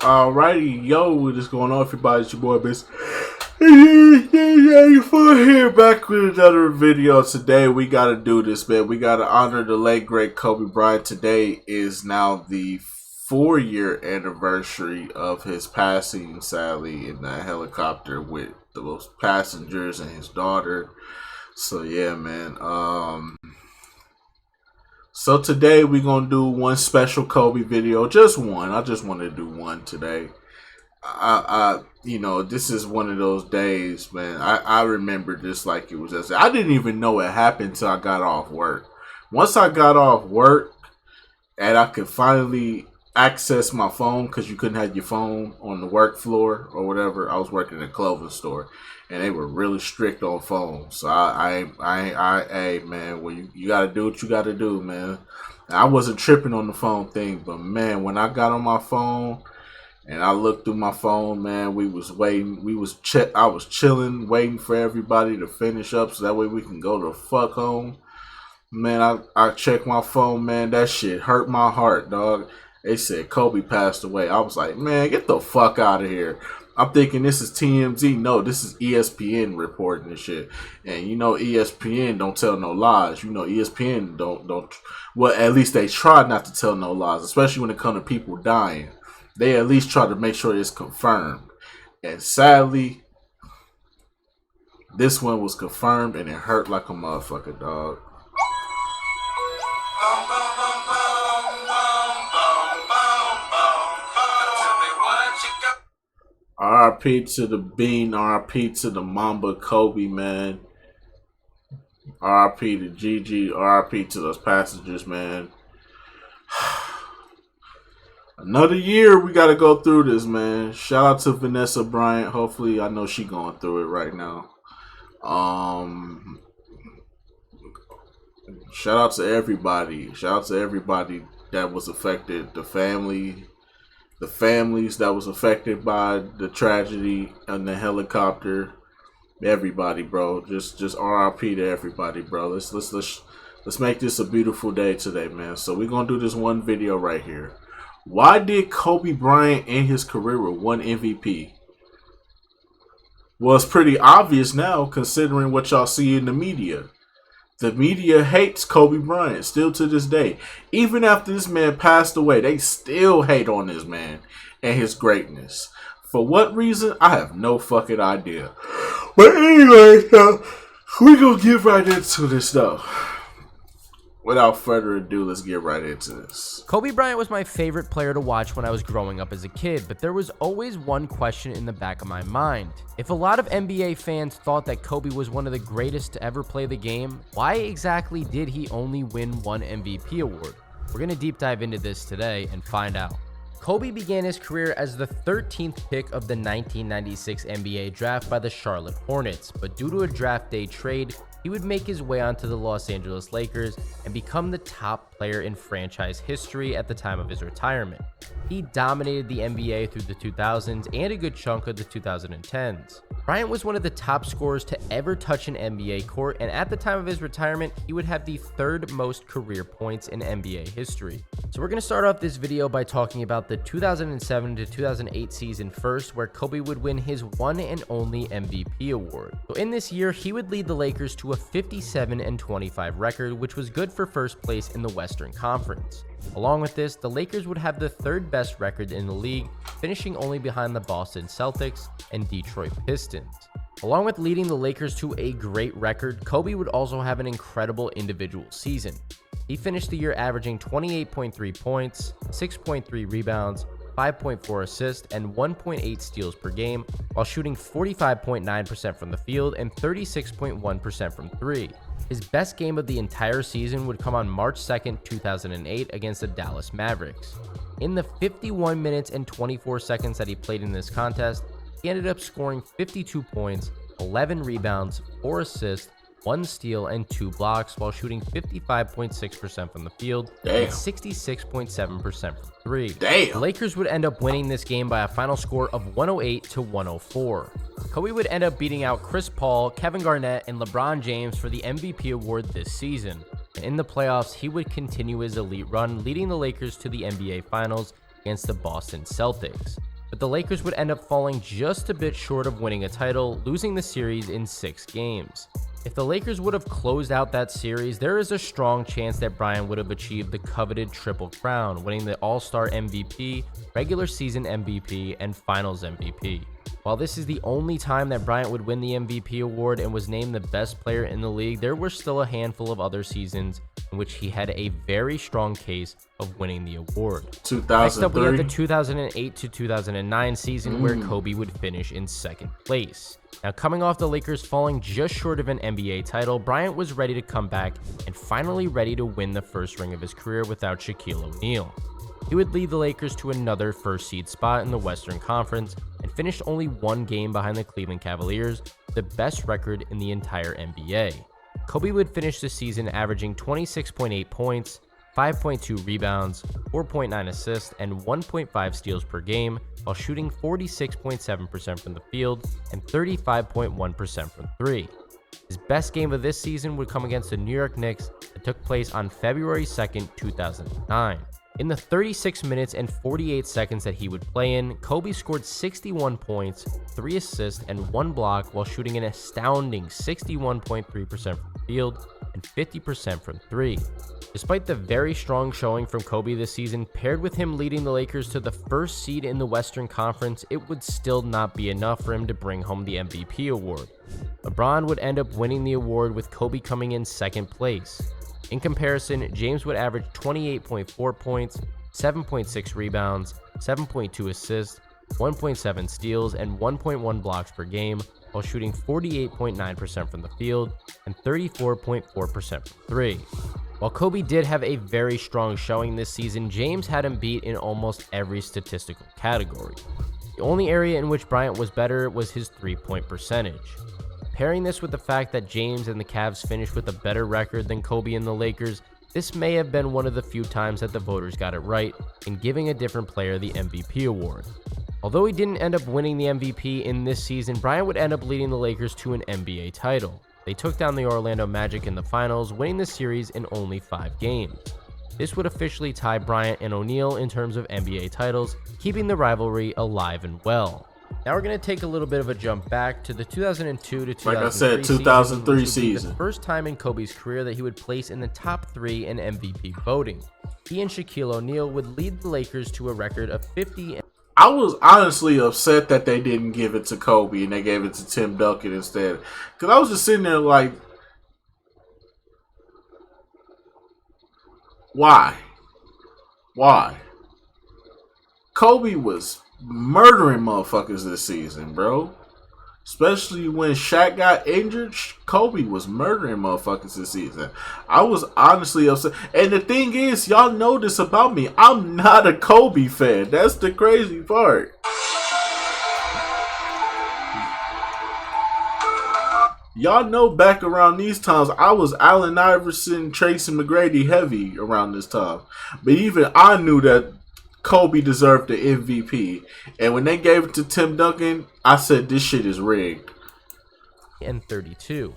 Alrighty, yo, what is going on, everybody? It's your boy, Miss. Here back with another video. Today, we gotta do this, man. We gotta honor the late great Kobe Bryant. Today is now the 4-year anniversary of his passing, sadly, in that helicopter with those passengers and his daughter. So yeah, man. So today we're gonna do one special Kobe video, just one. I just wanted to do one today. This is one of those days, man. I remember this like it was yesterday. I didn't even know it happened until I got off work. Once I got off work and I could finally access my phone, because you couldn't have your phone on the work floor or whatever. I was working in a clothing store, and they were really strict on phones. So hey man, well you gotta do what you gotta do, man. I wasn't tripping on the phone thing, but man, when I got on my phone and I looked through my phone, man, we was waiting. I was chilling, waiting for everybody to finish up so that way we can go the fuck home. Man, I checked my phone, man. That shit hurt my heart, dog. They said Kobe passed away. I was like, man, get the fuck out of here. I'm thinking this is TMZ. No, this is ESPN reporting this shit. And you know ESPN don't tell no lies. You know ESPN don't. Well, at least they try not to tell no lies, especially when it comes to people dying. They at least try to make sure it's confirmed. And sadly, this one was confirmed, and it hurt like a motherfucker, dog. RIP to the Bean, RIP to the Mamba Kobe, man. RIP to Gigi, RIP to those passengers, man. Another year we gotta go through this, man. Shout out to Vanessa Bryant. Hopefully, I know she going through it right now. Shout out to everybody. Shout out to everybody that was affected. The families that was affected by the tragedy on the helicopter. Everybody, bro. Just RIP to everybody, bro. Let's make this a beautiful day today, man. So we're gonna do this one video right here. Why did Kobe Bryant end his career with one MVP? Well, it's pretty obvious now, considering what y'all see in the media. The media hates Kobe Bryant still to this day. Even after this man passed away, they still hate on this man and his greatness. For what reason? I have no fucking idea. But anyway, we gonna get right into this though. Without further ado, let's get right into this. Kobe Bryant was my favorite player to watch when I was growing up as a kid, but there was always one question in the back of my mind. If a lot of NBA fans thought that Kobe was one of the greatest to ever play the game, why exactly did he only win one MVP award? We're going to deep dive into this today and find out. Kobe began his career as the 13th pick of the 1996 NBA draft by the Charlotte Hornets, but due to a draft day trade, he would make his way onto the Los Angeles Lakers and become the top player in franchise history at the time of his retirement. He dominated the NBA through the 2000s and a good chunk of the 2010s. Bryant was one of the top scorers to ever touch an NBA court, and at the time of his retirement, he would have the third most career points in NBA history. So we're going to start off this video by talking about the 2007 to 2008 season first, where Kobe would win his one and only MVP award. So in this year, he would lead the Lakers to a 57-25 record, which was good for first place in the Western Conference. Along with this, the Lakers would have the third best record in the league, finishing only behind the Boston Celtics and Detroit Pistons. Along with leading the Lakers to a great record, Kobe would also have an incredible individual season. He finished the year averaging 28.3 points, 6.3 rebounds, 5.4 assists, and 1.8 steals per game, while shooting 45.9% from the field and 36.1% from three. His best game of the entire season would come on March 2nd, 2008 against the Dallas Mavericks. In the 51 minutes and 24 seconds that he played in this contest, he ended up scoring 52 points, 11 rebounds, 4 assists, 1 steal, and 2 blocks, while shooting 55.6% from the field and 66.7% from three. The Lakers would end up winning this game by a final score of 108-104. Kobe would end up beating out Chris Paul, Kevin Garnett, and LeBron James for the MVP award this season. And in the playoffs, he would continue his elite run, leading the Lakers to the NBA Finals against the Boston Celtics. but the Lakers would end up falling just a bit short of winning a title, losing the series in 6 games. If the Lakers would have closed out that series, there is a strong chance that Bryant would have achieved the coveted Triple Crown, winning the All-Star MVP, regular season MVP, and Finals MVP. While this is the only time that Bryant would win the MVP award and was named the best player in the league, there were still a handful of other seasons in which he had a very strong case of winning the award. 2003. Next up, we have the 2008 to 2009 season where Kobe would finish in 2nd place. Now, coming off the Lakers falling just short of an NBA title, Bryant was ready to come back and finally ready to win the first ring of his career without Shaquille O'Neal. He would lead the Lakers to another first seed spot in the Western Conference and finished only 1 game behind the Cleveland Cavaliers, the best record in the entire NBA. Kobe would finish the season averaging 26.8 points, 5.2 rebounds, 4.9 assists, and 1.5 steals per game, while shooting 46.7% from the field and 35.1% from 3. His best game of this season would come against the New York Knicks that took place on February 2nd, 2009. In the 36 minutes and 48 seconds that he would play in, Kobe scored 61 points, 3 assists, and 1 block while shooting an astounding 61.3% from the field and 50% from 3. Despite the very strong showing from Kobe this season, paired with him leading the Lakers to the first seed in the Western Conference, it would still not be enough for him to bring home the MVP award. LeBron would end up winning the award with Kobe coming in 2nd place. In comparison, James would average 28.4 points, 7.6 rebounds, 7.2 assists, 1.7 steals, and 1.1 blocks per game, while shooting 48.9% from the field and 34.4% from 3. While Kobe did have a very strong showing this season, James had him beat in almost every statistical category. The only area in which Bryant was better was his 3-point percentage. Pairing this with the fact that James and the Cavs finished with a better record than Kobe and the Lakers, this may have been one of the few times that the voters got it right in giving a different player the MVP award. Although he didn't end up winning the MVP in this season, Bryant would end up leading the Lakers to an NBA title. They took down the Orlando Magic in the finals, winning the series in only 5 games. This would officially tie Bryant and O'Neal in terms of NBA titles, keeping the rivalry alive and well. Now we're going to take a little bit of a jump back to the 2002 to 2003 like I said, 2003 season. The first time in Kobe's career that he would place in the top 3 in MVP voting. He and Shaquille O'Neal would lead the Lakers to a record of 50. I was honestly upset that they didn't give it to Kobe and they gave it to Tim Duncan instead. Because I was just sitting there like, why? Why? Kobe was murdering motherfuckers this season, bro. Especially when Shaq got injured, Kobe was murdering motherfuckers this season. I was honestly upset. And the thing is, y'all know this about me. I'm not a Kobe fan. That's the crazy part. Y'all know back around these times, I was Allen Iverson, Tracy McGrady heavy around this time. But even I knew that Kobe deserved the MVP. And when they gave it to Tim Duncan, I said this shit is rigged. And 32.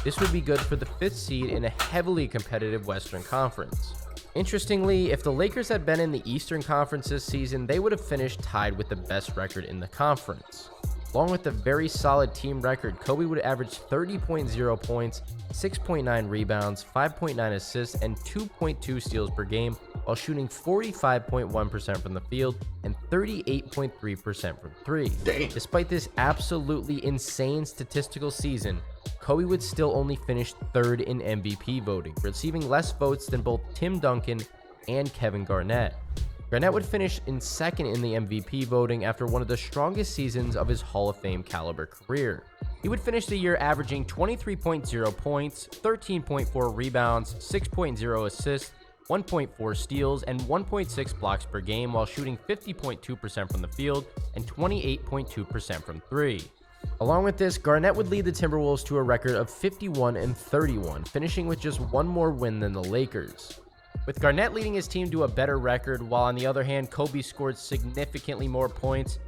This would be good for the 5th seed in a heavily competitive Western Conference. Interestingly, if the Lakers had been in the Eastern Conference this season, they would have finished tied with the best record in the conference. Along with a very solid team record, Kobe would average 30.0 points, 6.9 rebounds, 5.9 assists, and 2.2 steals per game, while shooting 45.1% from the field and 38.3% from 3. Damn. Despite this absolutely insane statistical season, Kobe would still only finish 3rd in MVP voting, receiving less votes than both Tim Duncan and Kevin Garnett. Garnett would finish in 2nd in the MVP voting after one of the strongest seasons of his Hall of Fame caliber career. He would finish the year averaging 23.0 points, 13.4 rebounds, 6.0 assists, 1.4 steals, and 1.6 blocks per game while shooting 50.2% from the field and 28.2% from 3. Along with this, Garnett would lead the Timberwolves to a record of 51-31, finishing with just one more win than the Lakers. With Garnett leading his team to a better record, while on the other hand, Kobe scored significantly more points,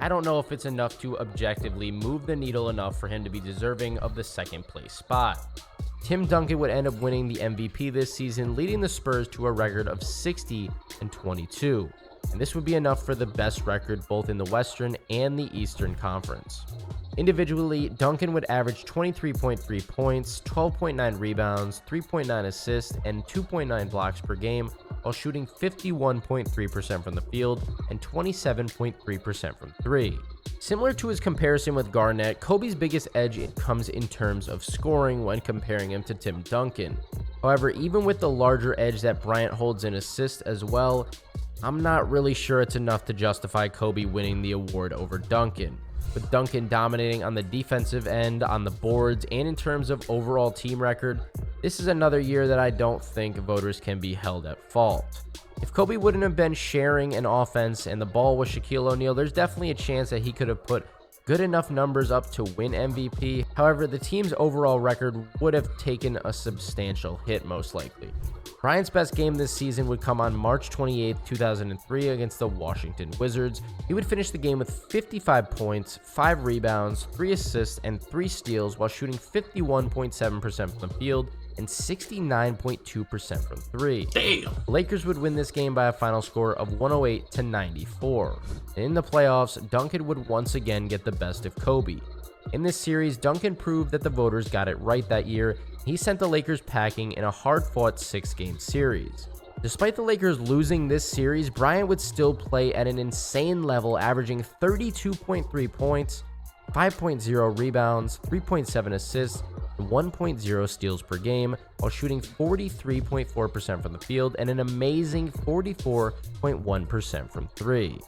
I don't know if it's enough to objectively move the needle enough for him to be deserving of the 2nd place spot. Tim Duncan would end up winning the MVP this season, leading the Spurs to a record of 60-22. and this would be enough for the best record both in the Western and the Eastern Conference. Individually, Duncan would average 23.3 points, 12.9 rebounds, 3.9 assists, and 2.9 blocks per game, while shooting 51.3% from the field and 27.3% from three. Similar to his comparison with Garnett, Kobe's biggest edge comes in terms of scoring when comparing him to Tim Duncan. However, even with the larger edge that Bryant holds in assists as well, I'm not really sure it's enough to justify Kobe winning the award over Duncan. With Duncan dominating on the defensive end, on the boards, and in terms of overall team record, this is another year that I don't think voters can be held at fault. If Kobe wouldn't have been sharing an offense and the ball was Shaquille O'Neal, there's definitely a chance that he could have put good enough numbers up to win MVP. However, the team's overall record would have taken a substantial hit most likely. Bryant's best game this season would come on March 28, 2003 against the Washington Wizards. He would finish the game with 55 points, 5 rebounds, 3 assists, and 3 steals while shooting 51.7% from the field and 69.2% from three. Damn. The Lakers would win this game by a final score of 108-94. And in the playoffs, Duncan would once again get the best of Kobe. In this series, Duncan proved that the voters got it right that year. He sent the Lakers packing in a hard-fought 6-game series. Despite the Lakers losing this series, Bryant would still play at an insane level, averaging 32.3 points, 5.0 rebounds, 3.7 assists, and 1.0 steals per game, while shooting 43.4% from the field and an amazing 44.1% from three.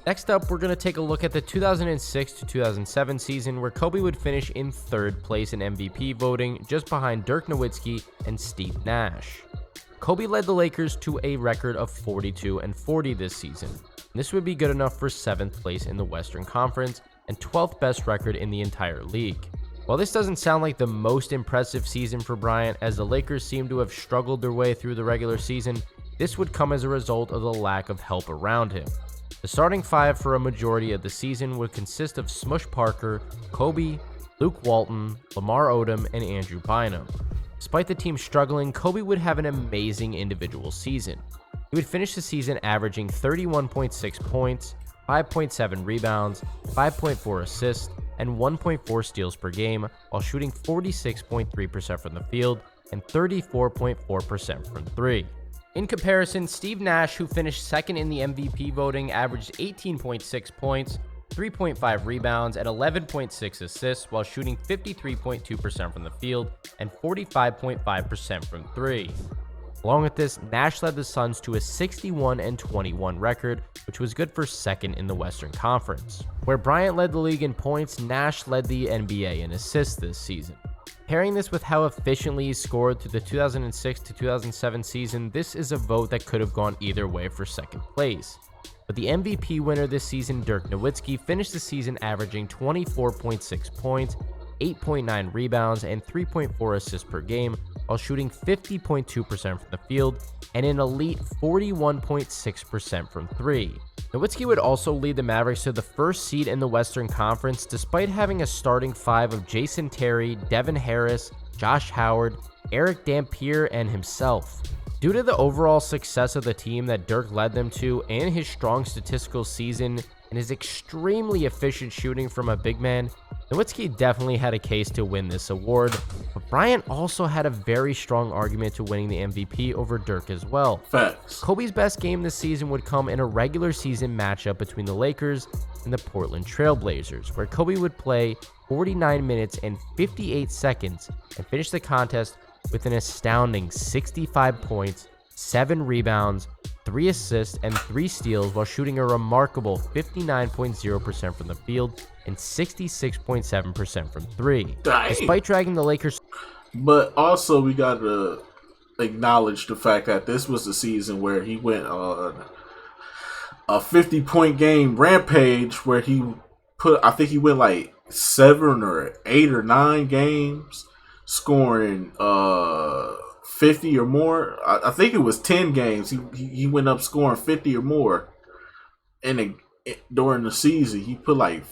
Next up, we're going to take a look at the 2006 to 2007 season, where Kobe would finish in third place in MVP voting, just behind Dirk Nowitzki and Steve Nash. Kobe led the Lakers to a record of 42-40 this season. This would be good enough for 7th place in the Western Conference and 12th best record in the entire league. While this doesn't sound like the most impressive season for Bryant, as the Lakers seem to have struggled their way through the regular season, this would come as a result of the lack of help around him. The starting five for a majority of the season would consist of Smush Parker, Kobe, Luke Walton, Lamar Odom, and Andrew Bynum. Despite the team struggling, Kobe would have an amazing individual season. He would finish the season averaging 31.6 points, 5.7 rebounds, 5.4 assists, and 1.4 steals per game, while shooting 46.3% from the field and 34.4% from three. In comparison, Steve Nash, who finished second in the MVP voting, averaged 18.6 points, 3.5 rebounds, and 11.6 assists while shooting 53.2% from the field and 45.5% from three. Along with this, Nash led the Suns to a 61-21 record, which was good for second in the Western Conference. Where Bryant led the league in points, Nash led the NBA in assists this season. Pairing this with how efficiently he scored through the 2006 to 2007 season, this is a vote that could have gone either way for second place. But the MVP winner this season, Dirk Nowitzki, finished the season averaging 24.6 points, 8.9 rebounds, and 3.4 assists per game, while shooting 50.2% from the field and an elite 41.6% from three. Nowitzki would also lead the Mavericks to the first seed in the Western Conference, despite having a starting five of Jason Terry, Devin Harris, Josh Howard, Eric Dampier, and himself. Due to the overall success of the team that Dirk led them to and his strong statistical season and his extremely efficient shooting from a big man, Nowitzki definitely had a case to win this award, but Bryant also had a very strong argument to winning the MVP over Dirk as well. Facts. Kobe's best game this season would come in a regular season matchup between the Lakers and the Portland Trail Blazers, where Kobe would play 49 minutes and 58 seconds and finish the contest with an astounding 65 points, 7 rebounds, 3 assists, and 3 steals while shooting a remarkable 59.0% from the field and 66.7% from three. Dang. Despite dragging the Lakers. But also we got to acknowledge the fact that this was the season where he went on a 50-point game rampage where I think he went like 7 or 8 or 9 games scoring 50 or more. I think it was 10 games. He went up scoring 50 or more during the season. He put like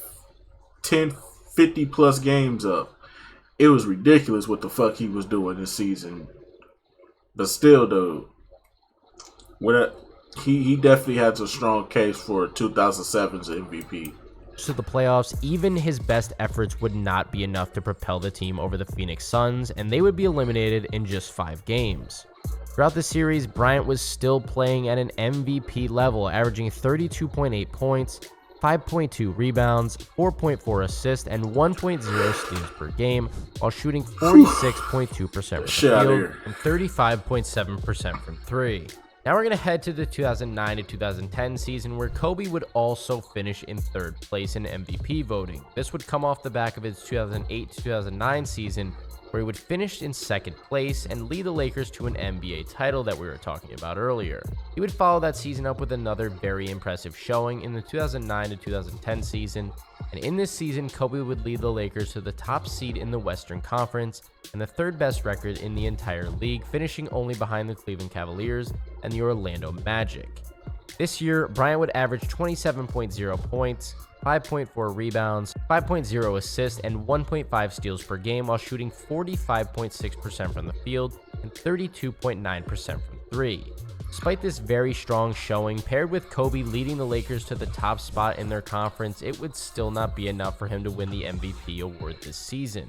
10, 50 plus games up. It was ridiculous what the fuck he was doing this season. But still, though, he definitely has a strong case for 2007's MVP. To the playoffs, even his best efforts would not be enough to propel the team over the Phoenix Suns, and they would be eliminated in just 5 games. Throughout the series, Bryant was still playing at an MVP level, averaging 32.8 points, 5.2 rebounds, 4.4 assists, and 1.0 steals per game, while shooting 46.2% from the field and 35.7% from 3. Now we're going to head to the 2009 to 2010 season, where Kobe would also finish in 3rd place in MVP voting. This would come off the back of his 2008 to 2009 season, where he would finish in 2nd place and lead the Lakers to an NBA title that we were talking about earlier. He would follow that season up with another very impressive showing in the 2009 to 2010 season, and in this season, Kobe would lead the Lakers to the top seed in the Western Conference and the 3rd best record in the entire league, finishing only behind the Cleveland Cavaliers and the Orlando Magic. This year, Bryant would average 27.0 points, 5.4 rebounds, 5.0 assists, and 1.5 steals per game, while shooting 45.6% from the field and 32.9% from 3. Despite this very strong showing, paired with Kobe leading the Lakers to the top spot in their conference, it would still not be enough for him to win the MVP award this season.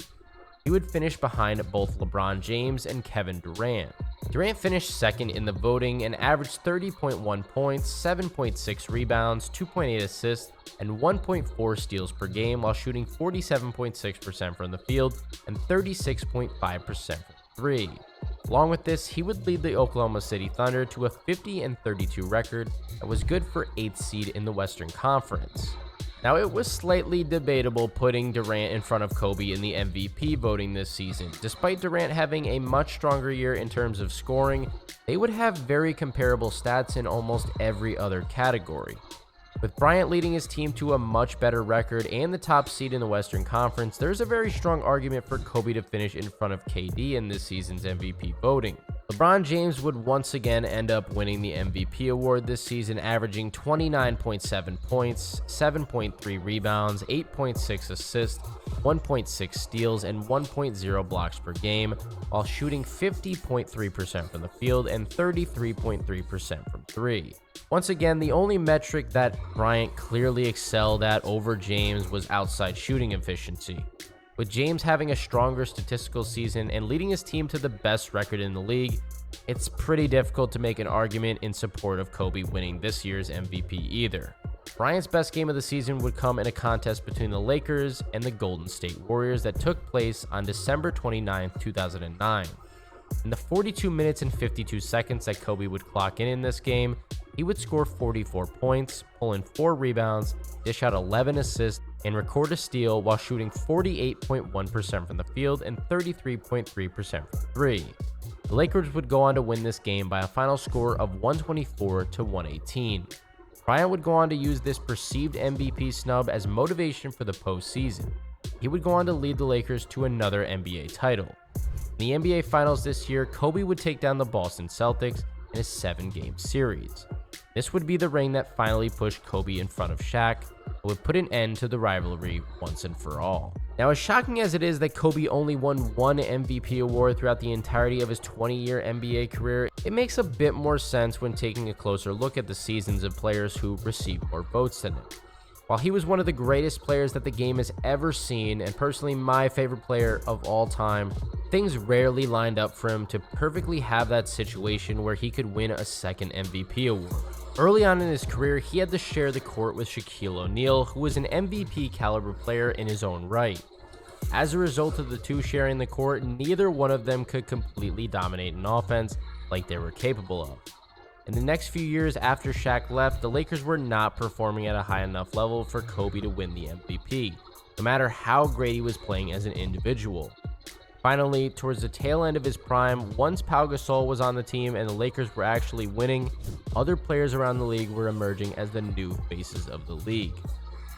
He would finish behind both LeBron James and Kevin Durant. Durant finished 2nd in the voting and averaged 30.1 points, 7.6 rebounds, 2.8 assists, and 1.4 steals per game, while shooting 47.6% from the field and 36.5% from 3. Along with this, he would lead the Oklahoma City Thunder to a 50-32 record that was good for 8th seed in the Western Conference. Now, it was slightly debatable putting Durant in front of Kobe in the MVP voting this season. Despite Durant having a much stronger year in terms of scoring, they would have very comparable stats in almost every other category. With Bryant leading his team to a much better record and the top seed in the Western Conference, there's a very strong argument for Kobe to finish in front of KD in this season's MVP voting. LeBron James would once again end up winning the MVP award this season, averaging 29.7 points, 7.3 rebounds, 8.6 assists, 1.6 steals, and 1.0 blocks per game, while shooting 50.3% from the field and 33.3% from 3. Once again, the only metric that Bryant clearly excelled at over James was outside shooting efficiency. With James having a stronger statistical season and leading his team to the best record in the league, it's pretty difficult to make an argument in support of Kobe winning this year's MVP either. Bryant's best game of the season would come in a contest between the Lakers and the Golden State Warriors that took place on December 29, 2009. In the 42 minutes and 52 seconds that Kobe would clock in this game, he would score 44 points, pull in 4 rebounds, dish out 11 assists, and record a steal while shooting 48.1% from the field and 33.3% from 3. The Lakers would go on to win this game by a final score of 124-118. Bryant would go on to use this perceived MVP snub as motivation for the postseason. He would go on to lead the Lakers to another NBA title. In the NBA Finals this year, Kobe would take down the Boston Celtics in a 7-game series. This would be the ring that finally pushed Kobe in front of Shaq and would put an end to the rivalry once and for all. Now, as shocking as it is that Kobe only won one MVP award throughout the entirety of his 20-year NBA career, it makes a bit more sense when taking a closer look at the seasons of players who received more votes than him. While he was one of the greatest players that the game has ever seen, and personally my favorite player of all time, things rarely lined up for him to perfectly have that situation where he could win a second MVP award. Early on in his career, he had to share the court with Shaquille O'Neal, who was an MVP caliber player in his own right. As a result of the two sharing the court, neither one of them could completely dominate an offense like they were capable of. In the next few years after Shaq left, the Lakers were not performing at a high enough level for Kobe to win the MVP, no matter how great he was playing as an individual. Finally, towards the tail end of his prime, once Pau Gasol was on the team and the Lakers were actually winning, other players around the league were emerging as the new faces of the league.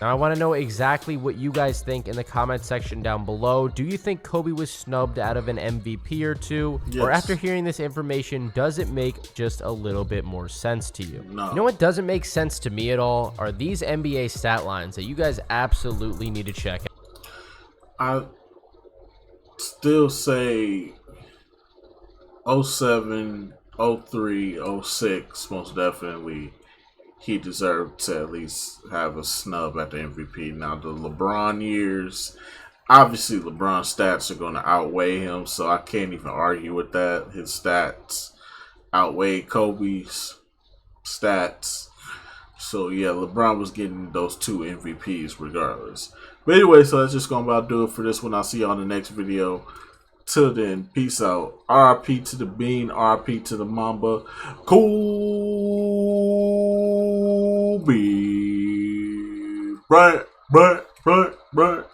Now, I want to know exactly what you guys think in the comment section down below. Do you think Kobe was snubbed out of an MVP or two? Yes. Or after hearing this information, does it make just a little bit more sense to you? No. You know what doesn't make sense to me at all? Are these NBA stat lines that you guys absolutely need to check out. I still say 07, 03, 06, most definitely he deserved to at least have a snub at the MVP. Now the LeBron years, obviously LeBron's stats are going to outweigh him, so I can't even argue with that. His stats outweigh Kobe's stats. So yeah, LeBron was getting those two MVPs regardless. But anyway, so that's just gonna about do it for this one. I'll see you on the next video. Till then, peace out. RIP to the Bean, RIP to the Mamba. Kobe Bryant, Bryant, Bryant, Bryant.